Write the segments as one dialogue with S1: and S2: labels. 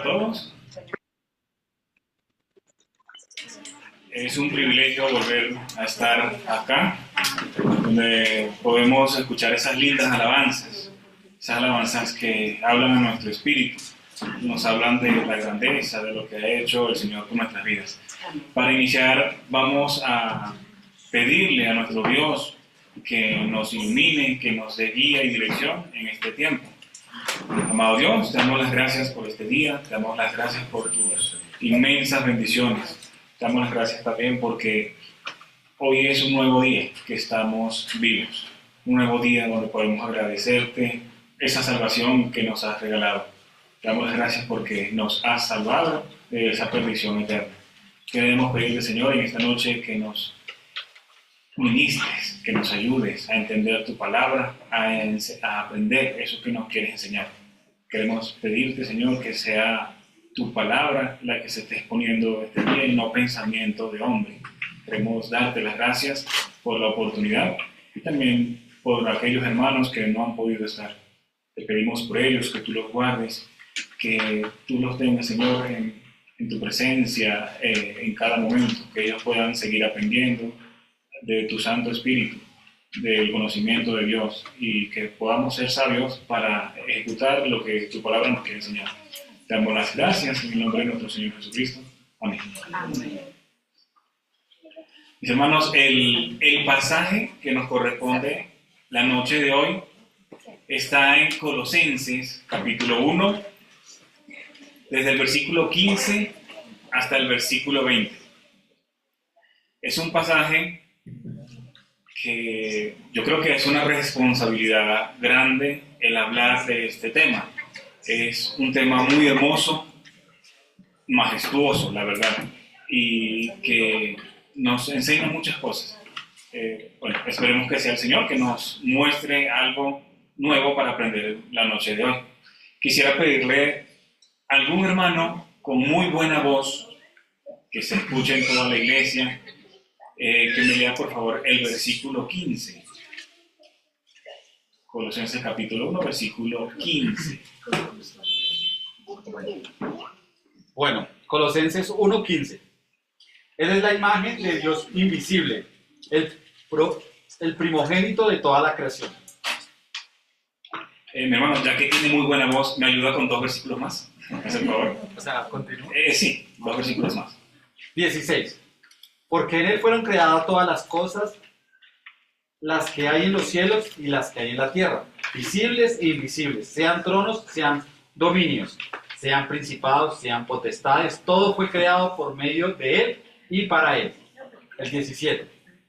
S1: a todos. Es un privilegio volver a estar acá, donde podemos escuchar esas lindas alabanzas que hablan a nuestro espíritu, nos hablan de la grandeza, de lo que ha hecho el Señor con nuestras vidas. Para iniciar, vamos a pedirle a nuestro Dios que nos ilumine, que nos dé guía y dirección en este tiempo. Amado Dios, te damos las gracias por este día, te damos las gracias por tus inmensas bendiciones. Te damos las gracias también porque hoy es un nuevo día que estamos vivos, un nuevo día donde podemos agradecerte esa salvación que nos has regalado. Te damos las gracias porque nos has salvado de esa perdición eterna. Queremos pedirte, Señor, en esta noche que nos ministres, que nos ayudes a entender tu palabra, a aprender eso que nos quieres enseñar. Queremos pedirte, Señor, que sea tu palabra la que se esté exponiendo este día y no pensamiento de hombre. Queremos darte las gracias por la oportunidad y también por aquellos hermanos que no han podido estar. Te pedimos por ellos que tú los guardes, que tú los tengas, Señor, en tu presencia en cada momento, que ellos puedan seguir aprendiendo de tu Santo Espíritu, del conocimiento de Dios, y que podamos ser sabios para ejecutar lo que tu palabra nos quiere enseñar. Te damos las gracias en el nombre de nuestro Señor Jesucristo. Amén. Amén. Mis hermanos, el pasaje que nos corresponde la noche de hoy está en Colosenses, capítulo 1, desde el versículo 15 hasta el versículo 20. Es un pasaje que yo creo que es una responsabilidad grande el hablar de este tema. Es un tema muy hermoso, majestuoso, la verdad, y que nos enseña muchas cosas. Bueno, esperemos que sea el Señor que nos muestre algo nuevo para aprender la noche de hoy. Quisiera pedirle a algún hermano con muy buena voz, que se escuche en toda la iglesia, que me lea por favor el versículo 15. Colosenses capítulo 1, versículo 15.
S2: Bueno, Colosenses 1:15. Él es la imagen de Dios invisible, el primogénito de toda la creación.
S1: Mi hermano, ya que tiene muy buena voz, ¿me ayuda con 2 versículos más? Por favor.
S2: O sea, continúa.
S1: Sí, 2 versículos más.
S2: 16. Porque en él fueron creadas todas las cosas, las que hay en los cielos y las que hay en la tierra, visibles e invisibles, sean tronos, sean dominios, sean principados, sean potestades, todo fue creado por medio de él y para él. El 17.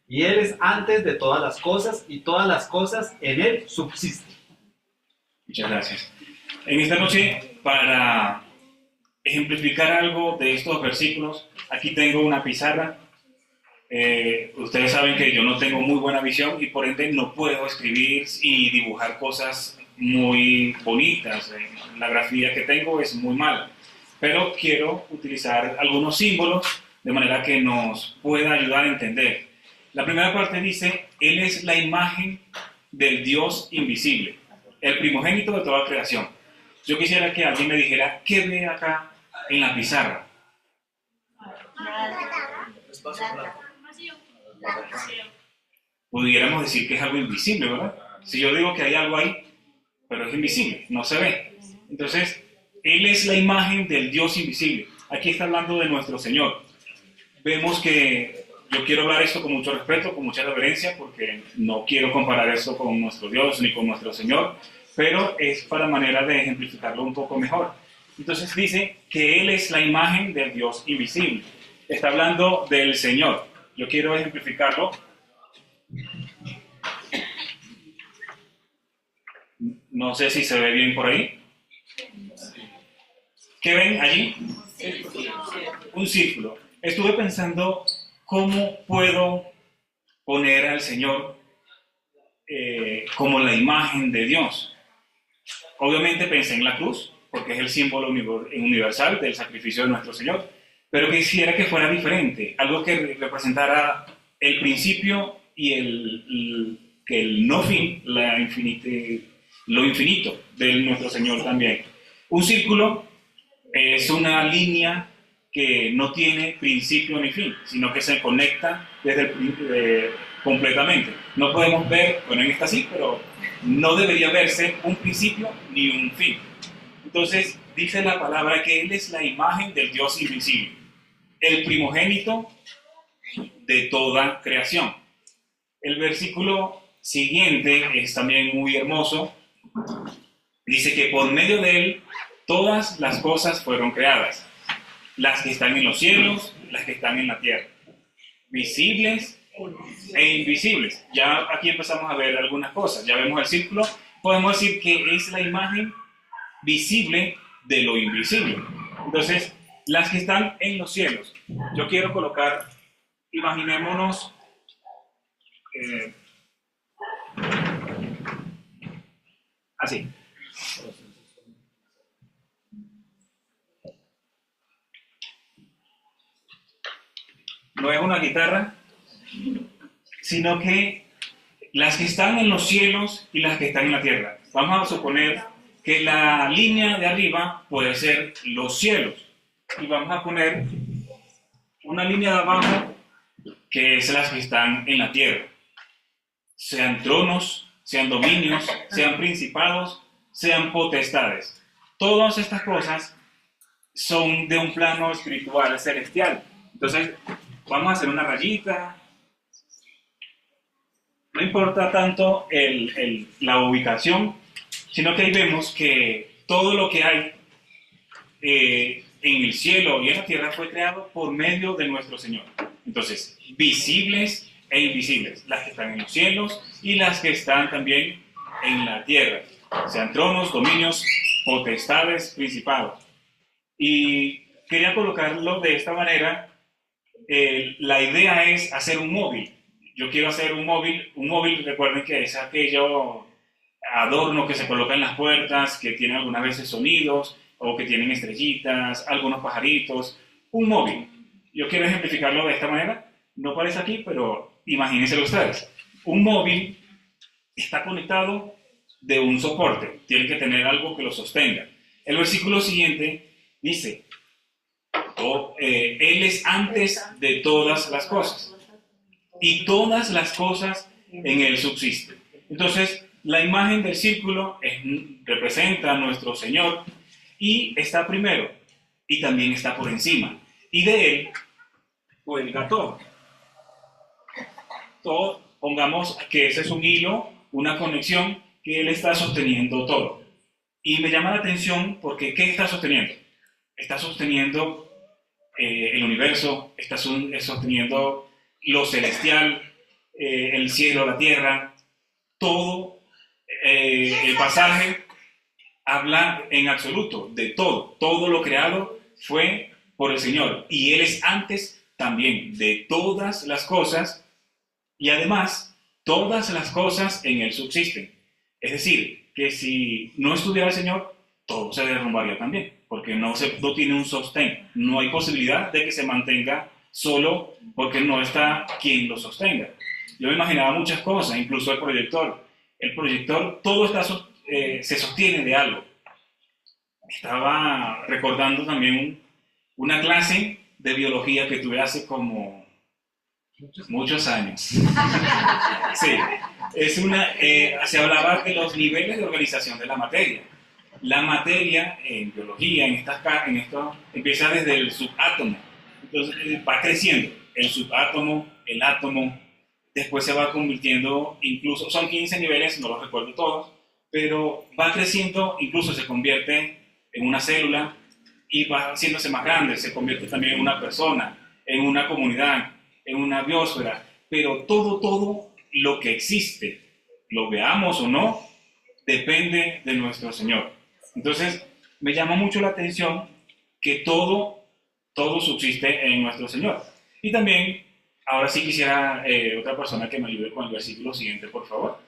S2: Y él es antes de todas las cosas y todas las cosas en él subsisten.
S1: Muchas gracias. En esta noche, para ejemplificar algo de estos versículos, aquí tengo una pizarra. Ustedes saben que yo no tengo muy buena visión y por ende no puedo escribir y dibujar cosas muy bonitas. La grafía que tengo es muy mala, pero quiero utilizar algunos símbolos de manera que nos pueda ayudar a entender. La primera parte dice: Él es la imagen del Dios invisible, el primogénito de toda creación. Yo quisiera que alguien me dijera, ¿qué ve acá en la pizarra? Pudiéramos decir que es algo invisible, ¿verdad? Si yo digo que hay algo ahí, pero es invisible, no se ve. Entonces, Él es la imagen del Dios invisible. Aquí está hablando de nuestro Señor. Vemos que yo quiero hablar esto con mucho respeto, con mucha reverencia, porque no quiero comparar esto con nuestro Dios ni con nuestro Señor, pero es para manera de ejemplificarlo un poco mejor. Entonces dice que Él es la imagen del Dios invisible. Está hablando del Señor. Yo quiero ejemplificarlo. No sé si se ve bien por ahí. ¿Qué ven allí? Un círculo. Estuve pensando cómo puedo poner al Señor como la imagen de Dios. Obviamente pensé en la cruz, porque es el símbolo universal del sacrificio de nuestro Señor, pero quisiera que fuera diferente, algo que representara el principio y el no fin, lo infinito de nuestro Señor también. Un círculo Es una línea que no tiene principio ni fin, sino que se conecta completamente. No podemos ver, bueno, en esta sí, pero no debería verse un principio ni un fin. Entonces, dice la palabra que Él es la imagen del Dios invisible, el primogénito de toda creación. El versículo siguiente es también muy hermoso. Dice que por medio de Él todas las cosas fueron creadas, las que están en los cielos, las que están en la tierra, visibles e invisibles. Ya aquí empezamos a ver algunas cosas. Ya vemos el círculo. Podemos decir que es la imagen visible de lo invisible. Entonces, las que están en los cielos. Yo quiero colocar, imaginémonos, así. No es una guitarra, sino que las que están en los cielos y las que están en la tierra. Vamos a suponer que la línea de arriba puede ser los cielos. Y vamos a poner una línea de abajo que es las que están en la tierra. Sean tronos, sean dominios, sean principados, sean potestades. Todas estas cosas son de un plano espiritual, celestial. Entonces, vamos a hacer una rayita. No importa tanto la ubicación, sino que ahí vemos que todo lo que hay en el cielo y en la tierra fue creado por medio de nuestro Señor. Entonces, visibles e invisibles, las que están en los cielos y las que están también en la tierra, sean tronos, dominios, potestades, principados. Y quería colocarlo de esta manera. La idea es hacer un móvil. Yo quiero hacer un móvil, recuerden que es aquello adorno que se coloca en las puertas, que tiene algunas veces sonidos, o que tienen estrellitas, algunos pajaritos, un móvil. Yo quiero ejemplificarlo de esta manera, no aparece aquí, pero imagínense ustedes. Un móvil está conectado de un soporte, tiene que tener algo que lo sostenga. El versículo siguiente dice, Él es antes de todas las cosas, y todas las cosas en Él subsisten. Entonces, la imagen del círculo representa a nuestro Señor, y está primero, y también está por encima, y de Él cuelga todo. Pongamos que ese es un hilo, una conexión, que Él está sosteniendo todo. Y me llama la atención porque ¿qué está sosteniendo? Está sosteniendo el universo, está sosteniendo lo celestial, el cielo, la tierra, todo. El pasaje habla en absoluto de todo. Todo lo creado fue por el Señor. Y Él es antes también de todas las cosas. Y además, todas las cosas en Él subsisten. Es decir, que si no estuviera el Señor, todo se derrumbaría también. Porque no tiene un sostén. No hay posibilidad de que se mantenga solo porque no está quien lo sostenga. Yo me imaginaba muchas cosas, incluso el proyector. El proyector, todo se sostiene de algo. Estaba recordando también una clase de biología que tuve hace como muchos años. Sí, se hablaba de los niveles de organización de la materia. La materia en biología, en esto, empieza desde el subátomo. Entonces va creciendo el subátomo, el átomo, después se va convirtiendo, incluso son 15 niveles, no los recuerdo todos, pero va creciendo, incluso se convierte en una célula y va haciéndose más grande, se convierte también en una persona, en una comunidad, en una biosfera, pero todo lo que existe, lo veamos o no, depende de nuestro Señor. Entonces, me llama mucho la atención que todo subsiste en nuestro Señor. Y también, ahora sí quisiera otra persona que me ayude con el versículo siguiente, por favor.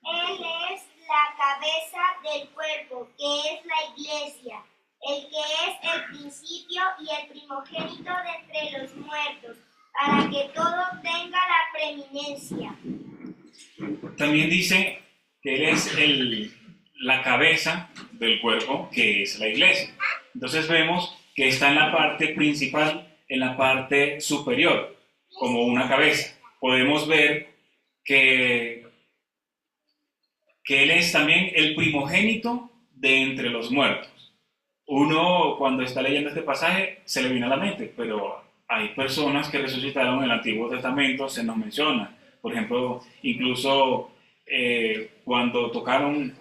S3: Él es la cabeza del cuerpo, que es la iglesia, el que es el principio y el primogénito de entre los muertos, para que todo tenga la preeminencia.
S1: También dice que Él es la cabeza del cuerpo, que es la iglesia. Entonces vemos que está en la parte principal, en la parte superior, como una cabeza. Podemos ver que Él es también el primogénito de entre los muertos. Uno, cuando está leyendo este pasaje, se le viene a la mente, pero hay personas que resucitaron en el Antiguo Testamento, se nos menciona. Por ejemplo, incluso cuando tocaron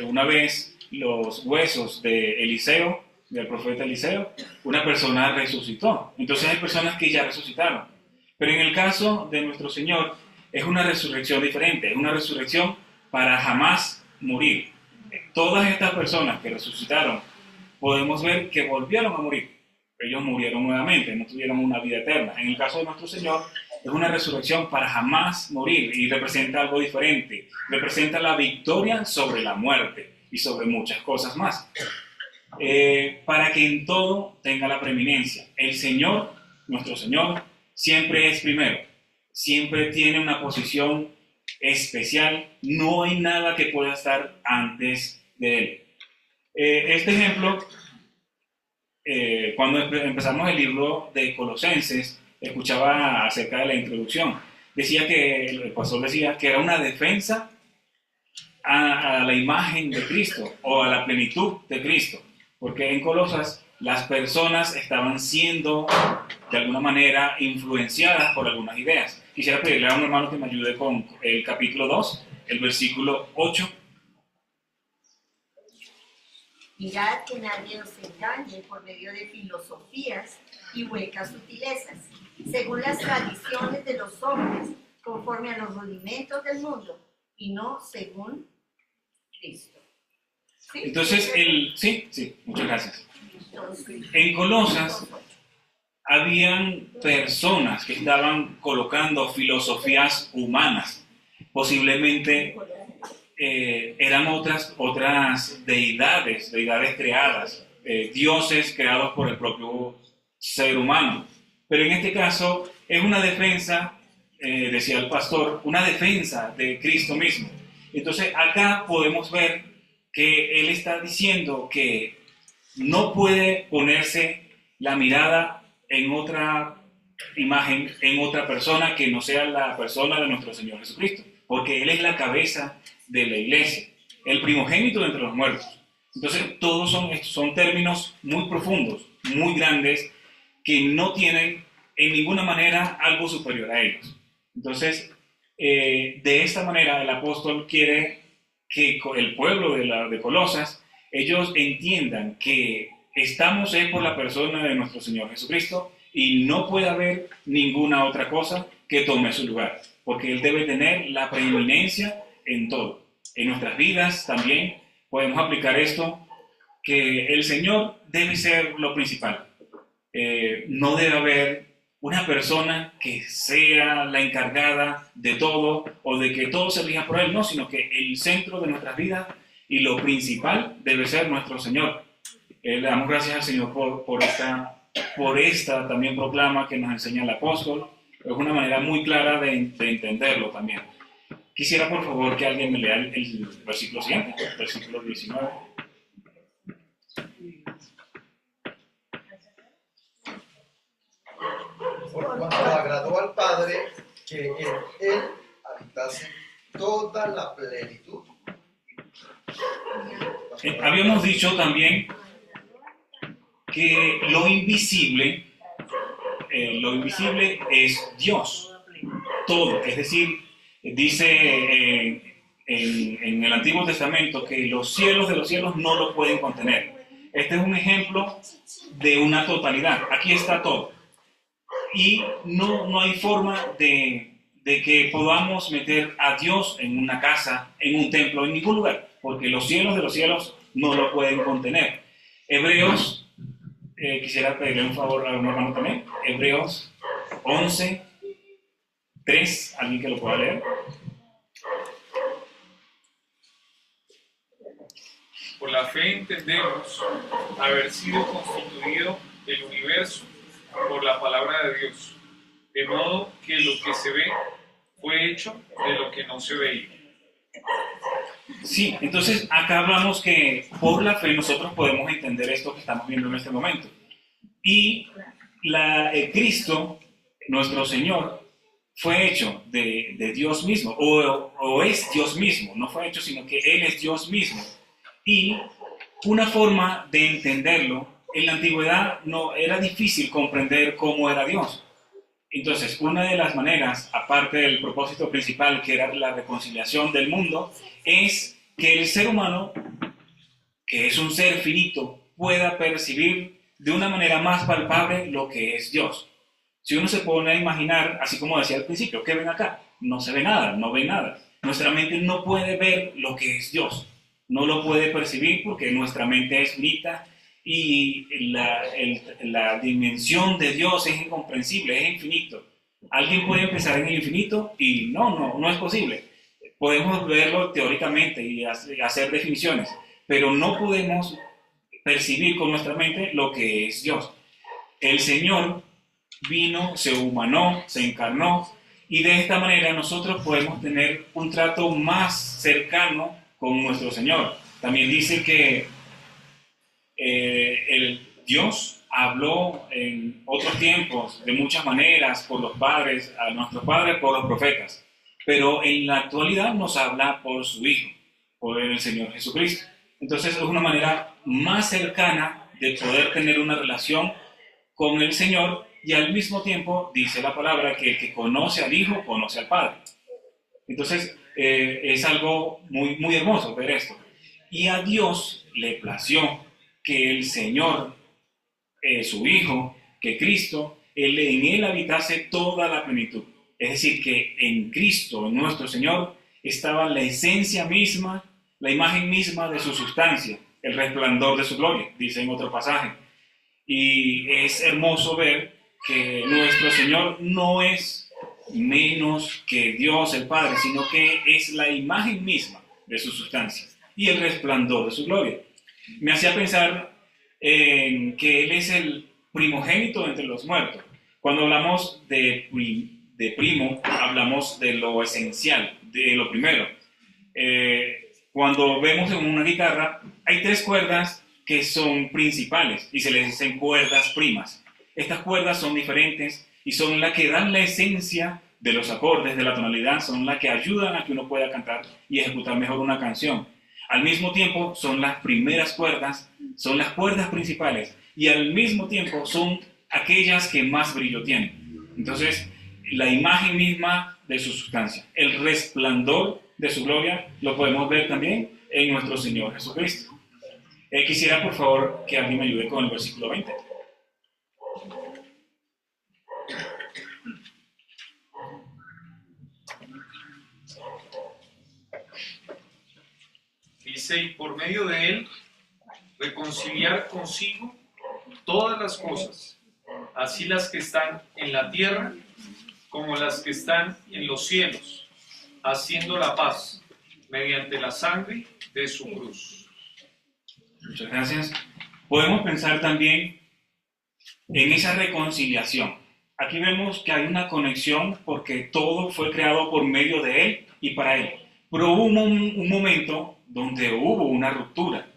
S1: una vez los huesos de Eliseo, del profeta Eliseo, una persona resucitó. Entonces hay personas que ya resucitaron. Pero en el caso de nuestro Señor, es una resurrección diferente, es una resurrección para jamás morir. Todas estas personas que resucitaron, podemos ver que volvieron a morir. Ellos murieron nuevamente, no tuvieron una vida eterna. En el caso de nuestro Señor, es una resurrección para jamás morir y representa algo diferente. Representa la victoria sobre la muerte y sobre muchas cosas más. Para que en todo tenga la preeminencia. El Señor, nuestro Señor, siempre es primero. Siempre tiene una posición especial. No hay nada que pueda estar antes de Él. Este ejemplo, cuando empezamos el libro de Colosenses, escuchaba acerca de la introducción. Decía que, el pastor decía que era una defensa a la imagen de Cristo o a la plenitud de Cristo. Porque en Colosas las personas estaban siendo de alguna manera influenciadas por algunas ideas. Quisiera pedirle a un hermano que me ayude con el capítulo 2, el versículo 8.
S4: Mirad que nadie os engañe por medio de filosofías y huecas sutilezas, según las tradiciones de los hombres, conforme a los rudimentos del mundo, y no según Cristo. ¿Sí?
S1: Entonces, sí, muchas gracias. En Colosas habían personas que estaban colocando filosofías humanas, posiblemente eran otras deidades creadas, dioses creados por el propio ser humano. Pero en este caso es una defensa, decía el pastor, una defensa de Cristo mismo. Entonces acá podemos ver que él está diciendo que no puede ponerse la mirada en otra imagen, en otra persona que no sea la persona de nuestro Señor Jesucristo, porque Él es la cabeza de la iglesia, el primogénito de entre los muertos. Entonces todos son términos muy profundos, muy grandes, que no tienen en ninguna manera algo superior a ellos. Entonces, de esta manera el apóstol quiere que el pueblo de Colosas, ellos entiendan que estamos por la persona de nuestro Señor Jesucristo y no puede haber ninguna otra cosa que tome su lugar, porque Él debe tener la preeminencia en todo. En nuestras vidas también podemos aplicar esto, que el Señor debe ser lo principal. No debe haber una persona que sea la encargada de todo o de que todo se rija por Él, no, sino que el centro de nuestras vidas y lo principal debe ser nuestro Señor. Le damos gracias al Señor por esta también proclama que nos enseña el apóstol. Es una manera muy clara de entenderlo también. Quisiera por favor que alguien me lea el versículo siguiente, versículo 19.
S5: Por cuanto agradó al Padre que en Él habitase toda la plenitud.
S1: Habíamos dicho también que lo invisible es Dios, todo, es decir, dice en el Antiguo Testamento que los cielos de los cielos no lo pueden contener. Este es un ejemplo de una totalidad, aquí está todo. Y no hay forma de que podamos meter a Dios en una casa, en un templo, en ningún lugar, porque los cielos de los cielos no lo pueden contener. Hebreos, quisiera pedirle un favor a un hermano también, Hebreos 11, 3, alguien que lo pueda leer.
S6: Por la fe entendemos haber sido constituido el universo por la palabra de Dios, de modo que lo que se ve fue hecho de lo que no se veía.
S1: Sí, entonces acá hablamos que por la fe nosotros podemos entender esto que estamos viendo en este momento. Y Cristo, nuestro Señor, fue hecho de Dios mismo, o es Dios mismo, no fue hecho, sino que Él es Dios mismo. Y una forma de entenderlo, en la antigüedad no era difícil comprender cómo era Dios. Entonces, una de las maneras, aparte del propósito principal, que era la reconciliación del mundo, es que el ser humano, que es un ser finito, pueda percibir de una manera más palpable lo que es Dios. Si uno se pone a imaginar, así como decía al principio, ¿qué ven acá? No se ve nada, no ve nada. Nuestra mente no puede ver lo que es Dios. No lo puede percibir porque nuestra mente es finita y la dimensión de Dios es incomprensible, es infinito. Alguien puede empezar en el infinito y no es posible. Podemos verlo teóricamente y hacer definiciones, pero no podemos percibir con nuestra mente lo que es Dios. El Señor vino, se humanó, se encarnó, y de esta manera nosotros podemos tener un trato más cercano con nuestro Señor. También dice que el Dios habló en otros tiempos de muchas maneras por los padres, a nuestros padres por los profetas, pero en la actualidad nos habla por su Hijo, por el Señor Jesucristo. Entonces es una manera más cercana de poder tener una relación con el Señor, y al mismo tiempo dice la palabra que el que conoce al Hijo conoce al Padre. Entonces es algo muy, muy hermoso ver esto. Y a Dios le plació que el Señor, su Hijo, que Cristo, en Él habitase toda la plenitud. Es decir, que en Cristo, en nuestro Señor, estaba la esencia misma, la imagen misma de su sustancia, el resplandor de su gloria, dice en otro pasaje. Y es hermoso ver que nuestro Señor no es menos que Dios el Padre, sino que es la imagen misma de su sustancia y el resplandor de su gloria. Me hacía pensar en que Él es el primogénito entre los muertos. Cuando hablamos de primo, hablamos de lo esencial, de lo primero. Cuando vemos en una guitarra, hay 3 cuerdas que son principales y se les dicen cuerdas primas. Estas cuerdas son diferentes y son las que dan la esencia de los acordes, de la tonalidad, son las que ayudan a que uno pueda cantar y ejecutar mejor una canción. Al mismo tiempo son las primeras cuerdas, son las cuerdas principales, y al mismo tiempo son aquellas que más brillo tienen. Entonces, la imagen misma de su sustancia, el resplandor de su gloria, lo podemos ver también en nuestro Señor Jesucristo. Quisiera, por favor, que alguien me ayude con el versículo 20.
S6: Dice, y por medio de él, reconciliar consigo todas las cosas, así las que están en la tierra como las que están en los cielos, haciendo la paz mediante la sangre de su cruz.
S1: Muchas gracias. Podemos pensar también en esa reconciliación. Aquí vemos que hay una conexión porque todo fue creado por medio de Él y para Él. Pero hubo un momento donde hubo una ruptura.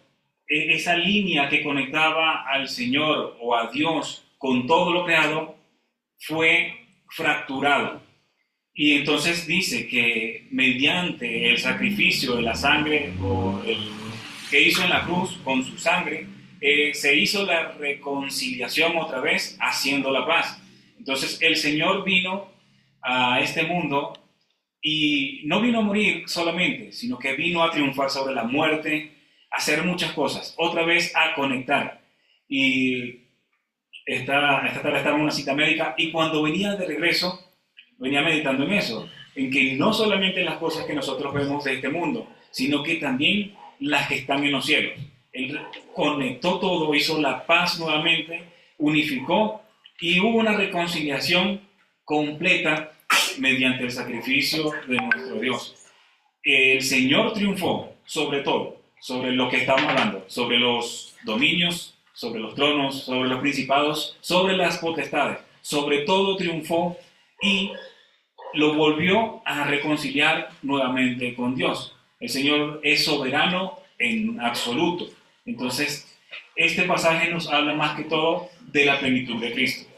S1: Esa línea que conectaba al Señor o a Dios con todo lo creado fue fracturado. Y entonces dice que mediante el sacrificio de la sangre o el que hizo en la cruz con su sangre, se hizo la reconciliación otra vez, haciendo la paz. Entonces el Señor vino a este mundo y no vino a morir solamente, sino que vino a triunfar sobre la muerte, a hacer muchas cosas, otra vez a conectar. Y esta tarde estaba en una cita médica y cuando venía de regreso, venía meditando en eso, en que no solamente las cosas que nosotros vemos de este mundo, sino que también las que están en los cielos. Él conectó todo, hizo la paz nuevamente, unificó y hubo una reconciliación completa mediante el sacrificio de nuestro Dios. El Señor triunfó sobre todo, sobre lo que estamos hablando, sobre los dominios, sobre los tronos, sobre los principados, sobre las potestades, sobre todo triunfó y lo volvió a reconciliar nuevamente con Dios. El Señor es soberano en absoluto. Entonces, este pasaje nos habla más que todo de la plenitud de Cristo.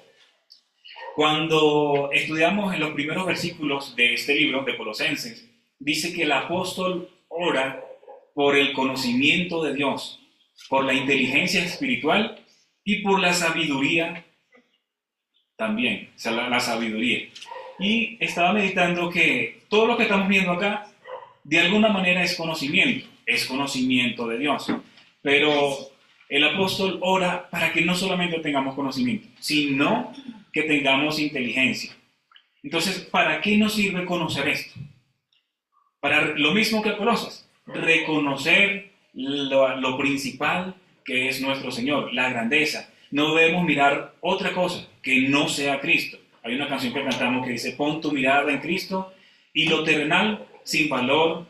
S1: Cuando estudiamos en los primeros versículos de este libro de Colosenses, dice que el apóstol ora por el conocimiento de Dios, por la inteligencia espiritual y por la sabiduría también, o sea, la sabiduría. Y estaba meditando que todo lo que estamos viendo acá, de alguna manera es conocimiento de Dios. Pero el apóstol ora para que no solamente tengamos conocimiento, sino que tengamos inteligencia. Entonces, ¿para qué nos sirve conocer esto? Para lo mismo que Colosas, reconocer lo principal que es nuestro Señor, la grandeza. No debemos mirar otra cosa que no sea Cristo. Hay una canción que cantamos que dice, pon tu mirada en Cristo y lo terrenal sin valor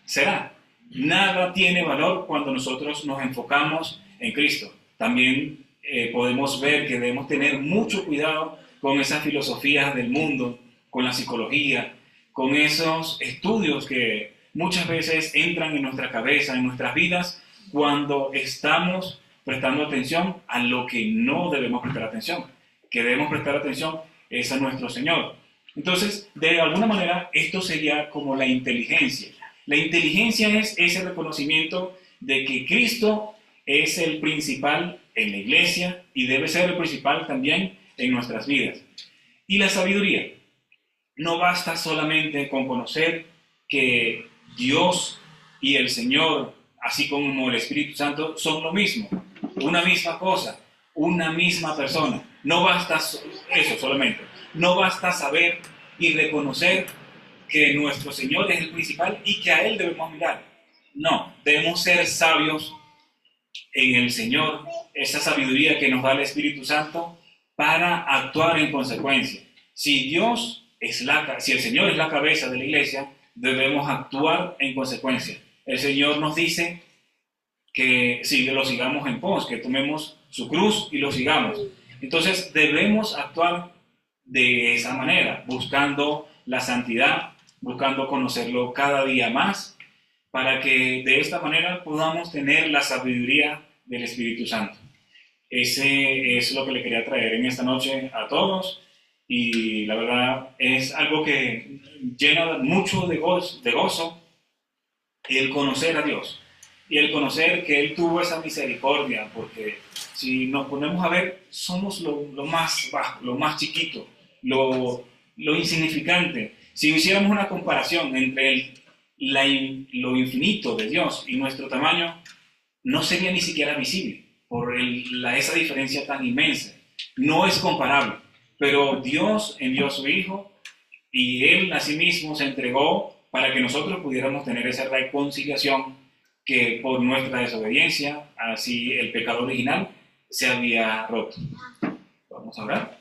S1: será. Nada tiene valor cuando nosotros nos enfocamos en Cristo. También podemos ver que debemos tener mucho cuidado con esas filosofías del mundo, con la psicología, con esos estudios que muchas veces entran en nuestra cabeza, en nuestras vidas, cuando estamos prestando atención a lo que no debemos prestar atención. Que debemos prestar atención es a nuestro Señor. Entonces, de alguna manera, esto sería como la inteligencia. La inteligencia es ese reconocimiento de que Cristo es el principal en la iglesia y debe ser el principal también en nuestras vidas. Y la sabiduría. No basta solamente con conocer que Dios y el Señor, así como el Espíritu Santo, son lo mismo, una misma cosa, una misma persona. No basta eso solamente. No basta saber y reconocer que nuestro Señor es el principal y que a Él debemos mirar. No, debemos ser sabios en el Señor, esa sabiduría que nos da el Espíritu Santo para actuar en consecuencia. Si el Señor es la cabeza de la iglesia, debemos actuar en consecuencia. El Señor nos dice que si lo sigamos en pos, que tomemos su cruz y lo sigamos. Entonces debemos actuar de esa manera, buscando la santidad, buscando conocerlo cada día más, para que de esta manera podamos tener la sabiduría del Espíritu Santo. Ese es lo que le quería traer en esta noche a todos, y la verdad es algo que llena mucho de gozo el conocer a Dios y el conocer que Él tuvo esa misericordia, porque si nos ponemos a ver, somos lo más bajo, lo más chiquito, lo insignificante. Si hiciéramos una comparación entre lo infinito de Dios y nuestro tamaño, no sería ni siquiera visible por esa diferencia tan inmensa. No es comparable, pero Dios envió a su Hijo y Él asimismo se entregó para que nosotros pudiéramos tener esa reconciliación que por nuestra desobediencia, así el pecado original, se había roto. Vamos a orar.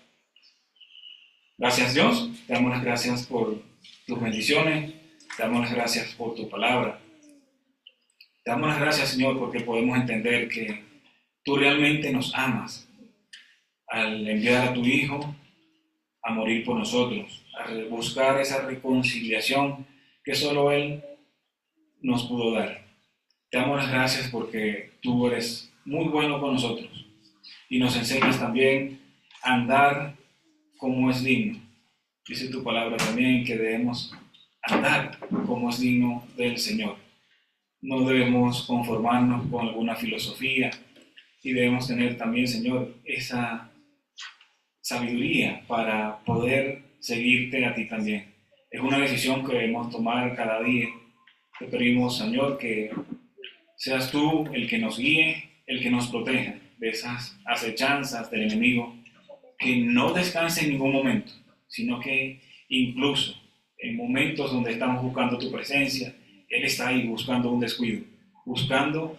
S1: Gracias, Dios. Te damos las gracias por tus bendiciones. Te damos las gracias por tu palabra. Te damos las gracias, Señor, porque podemos entender que tú realmente nos amas al enviar a tu Hijo a morir por nosotros, a buscar esa reconciliación que solo Él nos pudo dar. Te damos las gracias porque tú eres muy bueno con nosotros y nos enseñas también a andar como es digno. Dice tu palabra también que debemos andar como es digno del Señor. No debemos conformarnos con alguna filosofía y debemos tener también, Señor, esa sabiduría para poder seguirte a ti también. Es una decisión que debemos tomar cada día. Te pedimos, Señor, que seas tú el que nos guíe, el que nos proteja de esas acechanzas del enemigo, que no descanse en ningún momento, sino que incluso en momentos donde estamos buscando tu presencia, Él está ahí buscando un descuido, buscando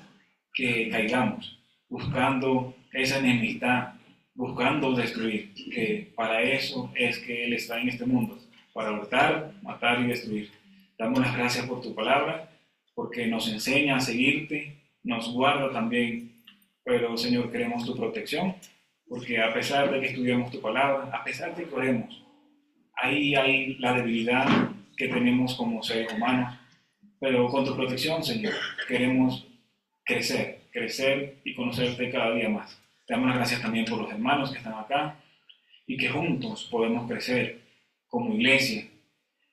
S1: que caigamos, buscando esa enemistad, buscando destruir, que para eso es que Él está en este mundo, para hurtar, matar y destruir. Damos las gracias por tu palabra, porque nos enseña a seguirte, nos guarda también, pero Señor, queremos tu protección, porque a pesar de que estudiamos tu palabra, a pesar de que oremos, ahí hay la debilidad que tenemos como seres humanos, pero con tu protección, Señor, queremos crecer y conocerte cada día más. Te damos las gracias también por los hermanos que están acá y que juntos podemos crecer como iglesia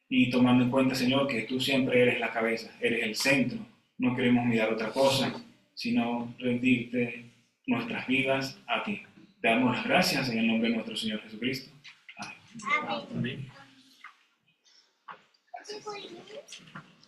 S1: y tomando en cuenta, Señor, que tú siempre eres la cabeza, eres el centro. No queremos mirar otra cosa, sino rendirte nuestras vidas a ti. Te damos las gracias en el nombre de nuestro Señor Jesucristo. Amén.
S3: Amén.
S6: Amén.
S3: ¿Qué